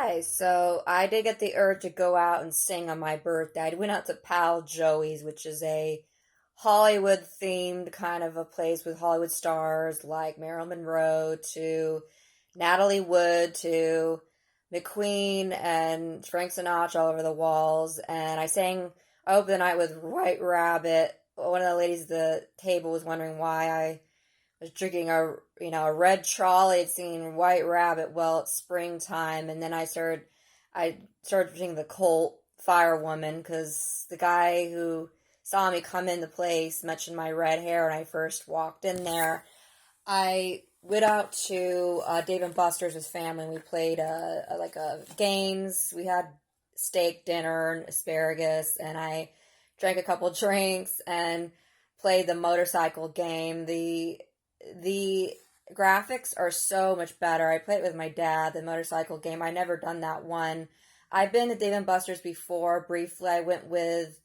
Hi. So I did get the urge to go out and sing on my birthday. I went out to Pal Joey's, which is a Hollywood themed kind of a place with Hollywood stars like Marilyn Monroe to Natalie Wood to McQueen and Frank Sinatra all over the walls. And I opened the night with White Rabbit. One of the ladies at the table was wondering why I was drinking a red trolley, had seen White Rabbit. Well, it's springtime, and then I started drinking the Colt Firewoman because the guy who saw me come in the place mentioned my red hair when I first walked in there. I went out to Dave and Buster's with family, and we played like a games. We had steak dinner and asparagus, and I drank a couple drinks and played the motorcycle game. The graphics are so much better. I played it with my dad, the motorcycle game. I never done that one. I've been to Dave and Buster's before. Briefly, I went with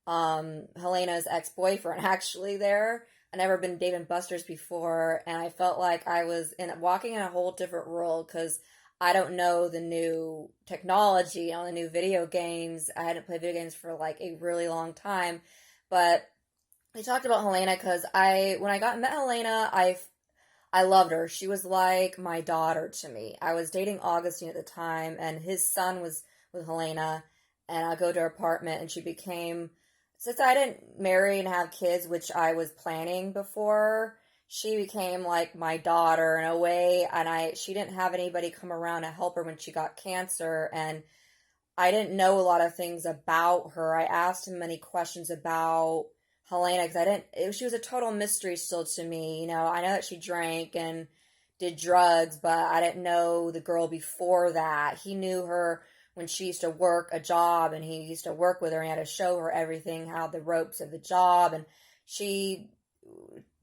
Helena's ex-boyfriend actually there. I never been to Dave and Buster's before, and I felt like I was walking in a whole different world because I don't know the new technology, the new video games. I hadn't played video games for like a really long time, but we talked about Helena because when I got met Helena, I loved her. She was like my daughter to me. I was dating Augustine at the time, and his son was with Helena, and I go to her apartment, and she became, since I didn't marry and have kids, which I was planning before, she became like my daughter in a way, and she didn't have anybody come around to help her when she got cancer, and I didn't know a lot of things about her. I asked him many questions about Helena because she was a total mystery still to me. I know that she drank and did drugs, but I didn't know the girl before that. He knew her when she used to work a job, and he used to work with her and he had to show her everything, how the ropes of the job. And she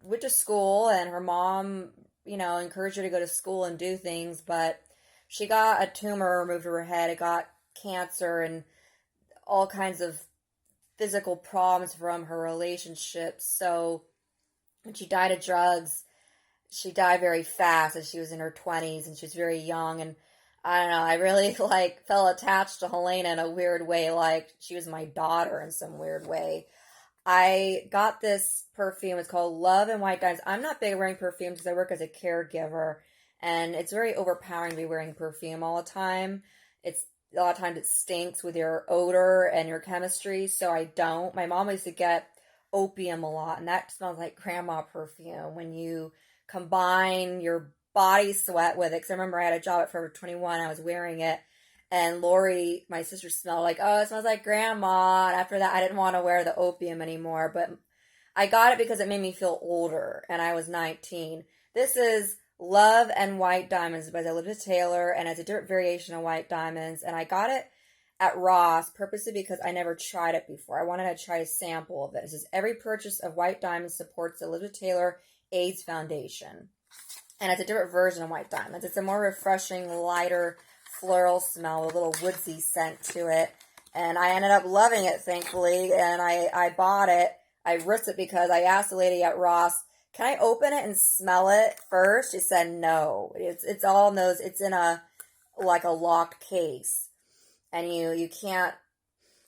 went to school, and her mom, encouraged her to go to school and do things, but she got a tumor removed from her head. It got cancer and all kinds of physical problems from her relationships. So when she died of drugs, she died very fast as she was in her 20s and she was very young. And I don't know, I really like felt attached to Helena in a weird way, like she was my daughter in some weird way. I got this perfume. It's called Love and White Diamonds. I'm not big at wearing perfume because I work as a caregiver, and it's very overpowering to be wearing perfume all the time. It's a lot of times it stinks with your odor and your chemistry, so I don't. My mom used to get opium a lot, and that smells like grandma perfume when you combine your body sweat with it. Because I remember I had a job at Forever 21, I was wearing it, and Lori, my sister, smelled like, oh, it smells like grandma. And after that, I didn't want to wear the opium anymore, but I got it because it made me feel older, and I was 19. This is Love and White Diamonds by Elizabeth Taylor, and it's a different variation of White Diamonds. And I got it at Ross purposely because I never tried it before. I wanted to try a sample of it. It says every purchase of White Diamonds supports the Elizabeth Taylor AIDS Foundation. And it's a different version of White Diamonds. It's a more refreshing, lighter, floral smell with a little woodsy scent to it. And I ended up loving it, thankfully, and I bought it. I risked it because I asked the lady at Ross, can I open it and smell it first? She said no. It's all in those, it's in a locked case. And you can't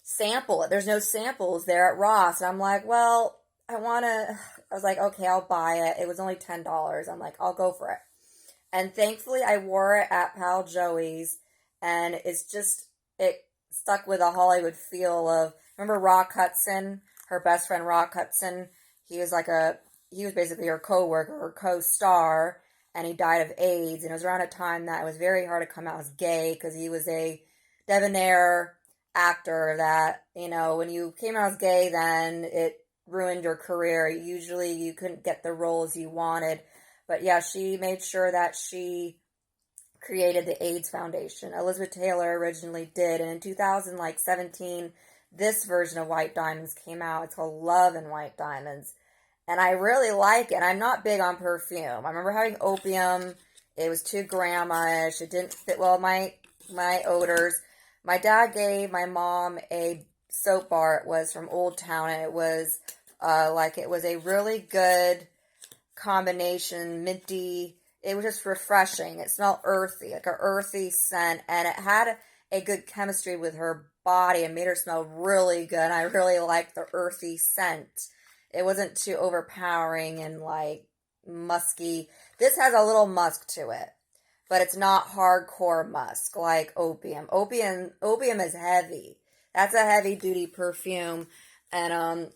sample it. There's no samples there at Ross. And I'm like, well, I was like, okay, I'll buy it. It was only $10. I'm like, I'll go for it. And thankfully I wore it at Pal Joey's, and it stuck with a Hollywood feel of, remember Rock Hudson, her best friend Rock Hudson? He was basically her co-worker, her co-star, and he died of AIDS. And it was around a time that it was very hard to come out as gay because he was a debonair actor that, when you came out as gay, then it ruined your career. Usually you couldn't get the roles you wanted. But yeah, she made sure that she created the AIDS Foundation. Elizabeth Taylor originally did, and in 2017, this version of White Diamonds came out. It's called Love and White Diamonds. And I really like it. I'm not big on perfume. I remember having opium. It was too grandma-ish. It didn't fit well with my odors. My dad gave my mom a soap bar. It was from Old Town, and it was it was a really good combination, minty it was just refreshing. It smelled earthy, like a earthy scent, and it had a good chemistry with her body and made her smell really good. I really liked the earthy scent. It wasn't too overpowering and like musky. This has a little musk to it, but it's not hardcore musk like opium. Opium is heavy. That's a heavy duty perfume. And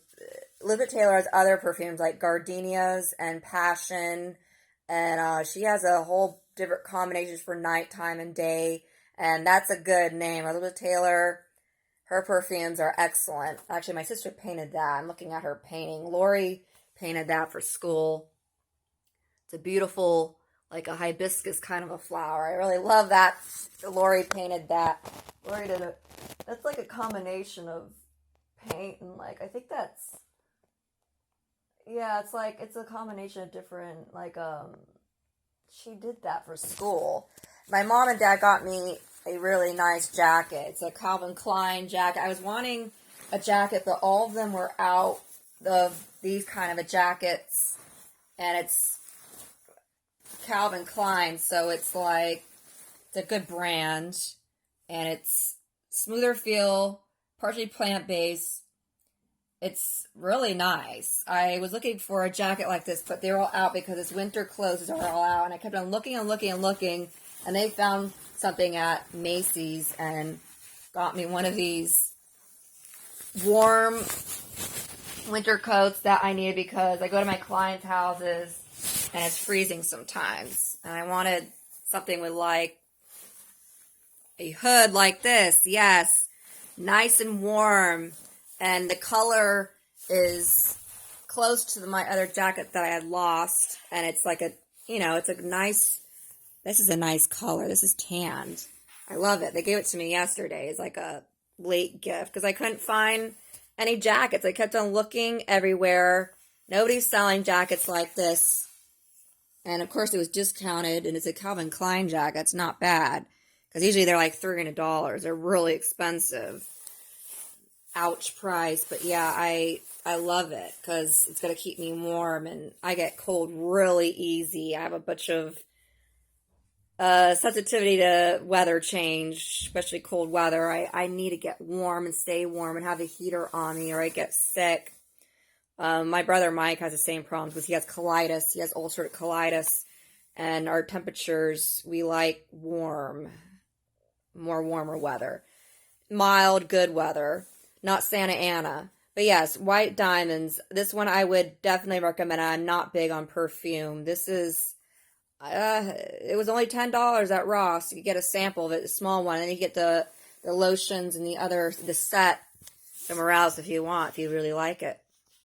Elizabeth Taylor has other perfumes like gardenias and passion, and she has a whole different combinations for nighttime and day, and that's a good name. Elizabeth Taylor, her perfumes are excellent. Actually, my sister painted that. I'm looking at her painting. Lori painted that for school. It's a beautiful, like a hibiscus kind of a flower. I really love that. Lori painted that. Lori did it. That's like a combination of paint and like, I think that's, yeah, it's like, it's a combination of different, like, she did that for school. My mom and dad got me a really nice jacket. It's a Calvin Klein jacket. I was wanting a jacket, but all of them were out of these kind of a jackets, and it's Calvin Klein, so it's like, it's a good brand, and it's smoother feel, partially plant-based. It's really nice. I was looking for a jacket like this, but they're all out because its winter clothes are all out, and I kept on looking and looking and looking, and they found something at Macy's and got me one of these warm winter coats that I needed because I go to my clients' houses and it's freezing sometimes. And I wanted something with like a hood like this. Yes, nice and warm. And the color is close to my other jacket that I had lost. And it's like a, it's a nice, this is a nice color. This is tanned. I love it. They gave it to me yesterday as like a late gift because I couldn't find any jackets. I kept on looking everywhere. Nobody's selling jackets like this. And of course it was discounted, and it's a Calvin Klein jacket. It's not bad because usually they're like $300. They're really expensive. Ouch price. But yeah, I love it because it's going to keep me warm, and I get cold really easy. I have a bunch of sensitivity to weather change, especially cold weather. I need to get warm and stay warm and have the heater on me, or I get sick. My brother Mike has the same problems because he has colitis. He has ulcerative colitis, and our temperatures, we like warmer weather. Mild, good weather. Not Santa Ana. But yes, White Diamonds. This one I would definitely recommend. I'm not big on perfume. This is, it was only $10 at Ross. You could get a sample of it, a small one, and then you get the lotions and the set somewhere else if you want, if you really like it.